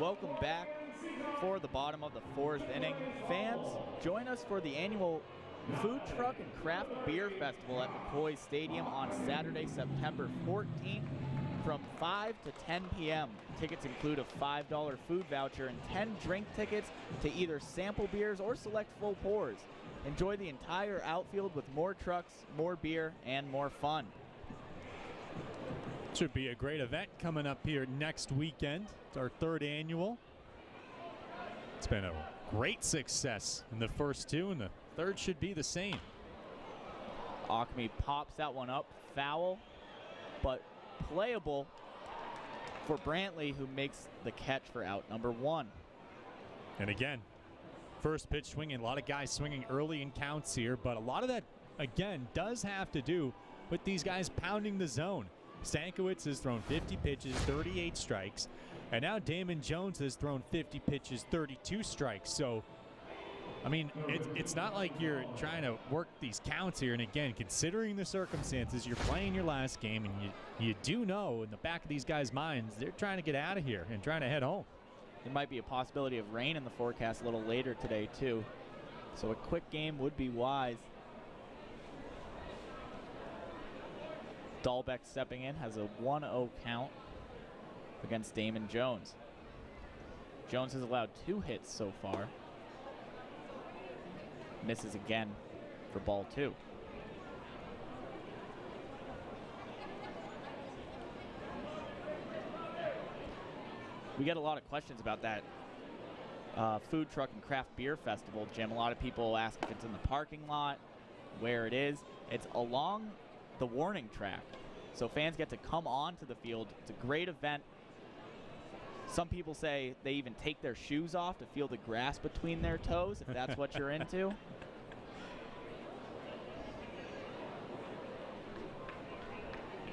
welcome back for the bottom of the fourth inning. Fans, join us for the annual Food Truck and Craft Beer Festival at McCoy Stadium on Saturday, September 14th from 5 to 10 p.m. Tickets include a $5 food voucher and 10 drink tickets to either sample beers or select full pours. Enjoy the entire outfield with more trucks, more beer, and more fun. Should be a great event coming up here next weekend. It's our third annual. It's been a great success in the first two, and the third should be the same. Acme pops that one up, foul, but playable for Brantley, who makes the catch for out number one. And again, first pitch swinging, a lot of guys swinging early in counts here, but a lot of that, again, does have to do with these guys pounding the zone. Stankiewicz has thrown 50 pitches, 38 strikes, and now Damon Jones has thrown 50 pitches, 32 strikes. So, I mean, it's not like you're trying to work these counts here. And again, considering the circumstances, you're playing your last game, and you do know in the back of these guys' minds, they're trying to get out of here and trying to head home. There might be a possibility of rain in the forecast a little later today, too. So a quick game would be wise. Dahlbeck stepping in, has a 1-0 count against Damon Jones. Jones has allowed 2 hits so far. Misses again for ball 2. We get a lot of questions about that food truck and craft beer festival, Jim. A lot of people ask if it's in the parking lot, where it is. It's along the warning track, so fans get to come onto the field. It's a great event. Some people say they even take their shoes off to feel the grass between their toes, if that's what you're into.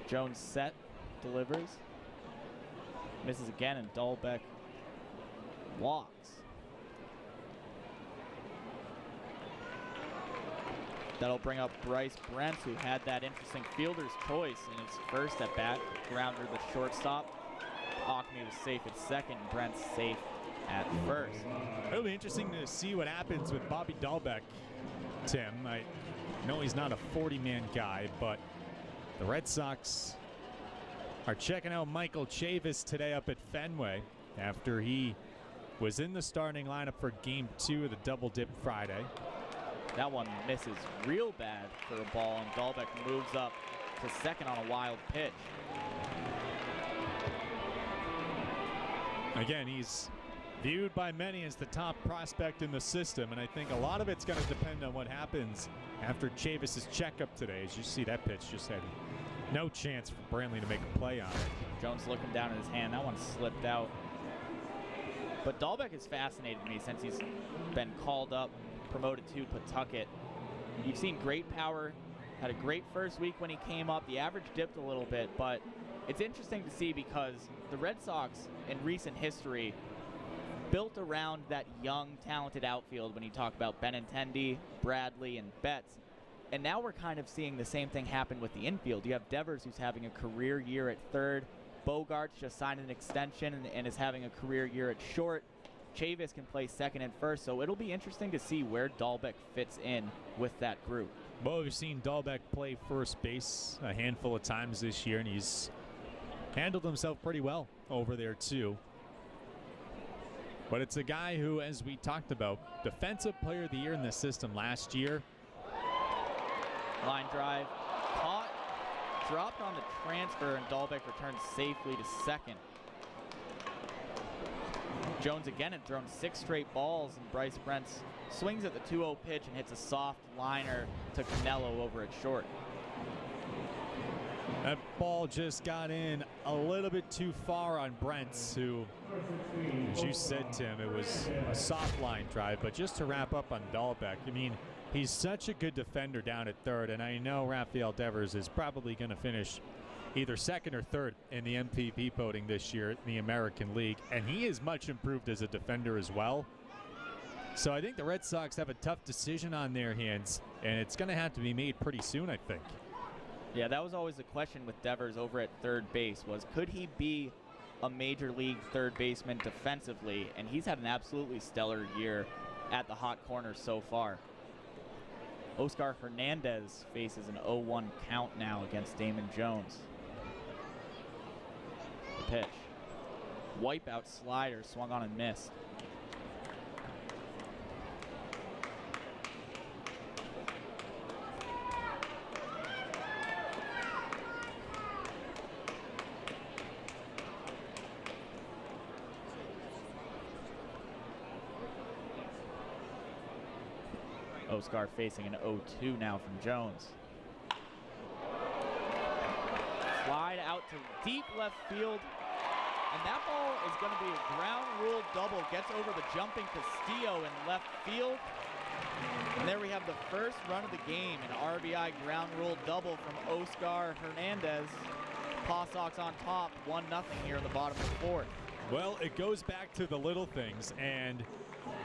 Jones set, delivers, misses again, and Dahlbeck walks. That'll bring up Bryce Brentz, who had that interesting fielder's choice in his first at-bat. Grounder the shortstop. Acme was safe at second, and Brent's safe at first. It'll be interesting to see what happens with Bobby Dahlbeck, Tim. I know he's not a 40-man guy, but the Red Sox are checking out Michael Chavis today up at Fenway after he was in the starting lineup for Game 2 of the Double Dip Friday. That one misses real bad for a ball, and Dahlbeck moves up to second on a wild pitch. Again, he's viewed by many as the top prospect in the system, and I think a lot of it's going to depend on what happens after Chavis's checkup today. As you see, that pitch just had no chance for Brantley to make a play on it. Jones looking down at his hand. That one slipped out. But Dahlbeck has fascinated me since he's been called up, promoted to Pawtucket. You've seen great power, had a great first week when he came up. The average dipped a little bit, but it's interesting to see because the Red Sox in recent history built around that young, talented outfield when you talk about Benintendi, Bradley, and Betts. And now we're kind of seeing the same thing happen with the infield. You have Devers, who's having a career year at third. Bogarts just signed an extension and is having a career year at short. Chavis can play second and first, so it'll be interesting to see where Dahlbeck fits in with that group. Well, we've seen Dahlbeck play first base a handful of times this year, and he's handled himself pretty well over there, too. But it's a guy who, as we talked about, Defensive Player of the Year in the system last year. Line drive, caught, dropped on the transfer, and Dahlbeck returns safely to second. Jones again had thrown 6 straight balls, and Bryce Brentz swings at the 2-0 pitch and hits a soft liner to Canelo over at short. That ball just got in a little bit too far on Brentz, who, as you said, Tim, it was a soft line drive. But just to wrap up on Dahlbeck, I mean, he's such a good defender down at third, and I know Rafael Devers is probably going to finish either second or third in the MVP voting this year in the American League, and he is much improved as a defender as well. So I think the Red Sox have a tough decision on their hands, and it's going to have to be made pretty soon, I think. Yeah, that was always the question with Devers over at third base, was could he be a major league third baseman defensively, and he's had an absolutely stellar year at the hot corner so far. Oscar Hernandez faces an 0-1 count now against Damon Jones. The pitch. Wipeout slider swung on and missed. Oscar facing an 0-2 now from Jones. Slide out to deep left field. And that ball is going to be a ground rule double. Gets over the jumping Castillo in left field. And there we have the first run of the game, an RBI ground rule double from Oscar Hernandez. PawSox on top, 1-0 here in the bottom of the fourth. Well, it goes back to the little things, and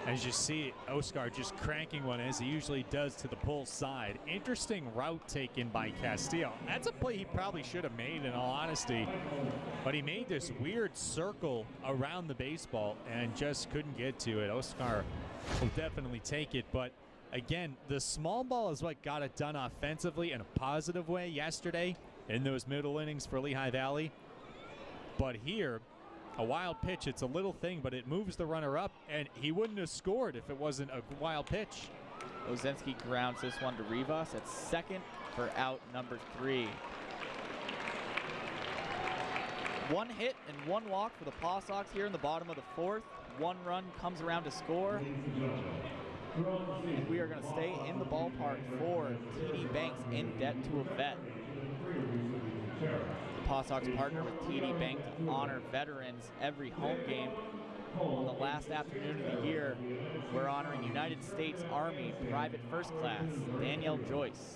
as you see, Oscar just cranking one as he usually does to the pull side. Interesting route taken by Castillo. That's a play he probably should have made, in all honesty, but he made this weird circle around the baseball and just couldn't get to it. Oscar will definitely take it, but again, the small ball is what got it done offensively in a positive way yesterday in those middle innings for Lehigh Valley. But here, a wild pitch, it's a little thing, but it moves the runner up, and he wouldn't have scored if it wasn't a wild pitch. Ozensky grounds this one to Rivas at second for out number 3. 1 hit and 1 walk for the PawSox here in the bottom of the fourth. 1 run comes around to score. And we are going to stay in the ballpark for TD Bank's In Debt to a Vet. The PawSox partner with TD Bank to honor veterans every home game. On the last afternoon of the year, we're honoring United States Army Private First Class Danielle Joyce.